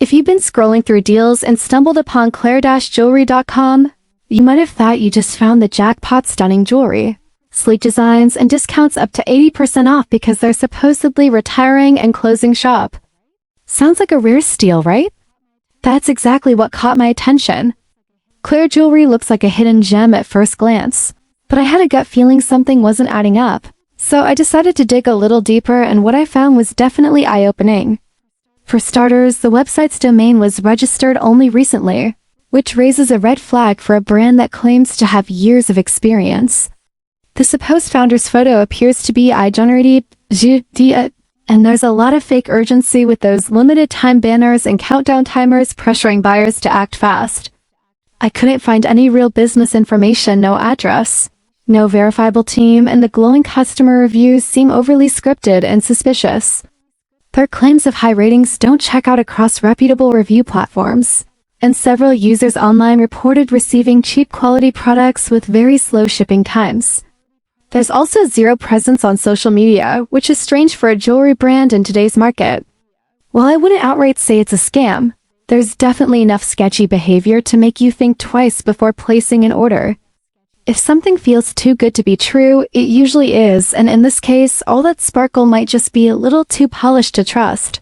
If you've been scrolling through deals and stumbled upon claire-jewellery.com, you might have thought you just found the jackpot. Stunning jewelry, sleek designs, and discounts up to 80% off because they're supposedly retiring and closing shop. Sounds like a rare steal, right? That's exactly what caught my attention. Claire Jewellery looks like a hidden gem at first glance, but I had a gut feeling something wasn't adding up, so I decided to dig a little deeper, and what I found was definitely eye-opening. For starters, the website's domain was registered only recently, which raises a red flag for a brand that claims to have years of experience. The supposed founder's photo appears to be AI-generated, and there's a lot of fake urgency with those limited-time banners and countdown timers pressuring buyers to act fast. I couldn't find any real business information, no address, no verifiable team, and the glowing customer reviews seem overly scripted and suspicious. Their claims of high ratings don't check out across reputable review platforms, and several users online reported receiving cheap quality products with very slow shipping times. There's also zero presence on social media, which is strange for a jewelry brand in today's market. While I wouldn't outright say it's a scam, there's definitely enough sketchy behavior to make you think twice before placing an order. If something feels too good to be true, it usually is, and in this case, all that sparkle might just be a little too polished to trust.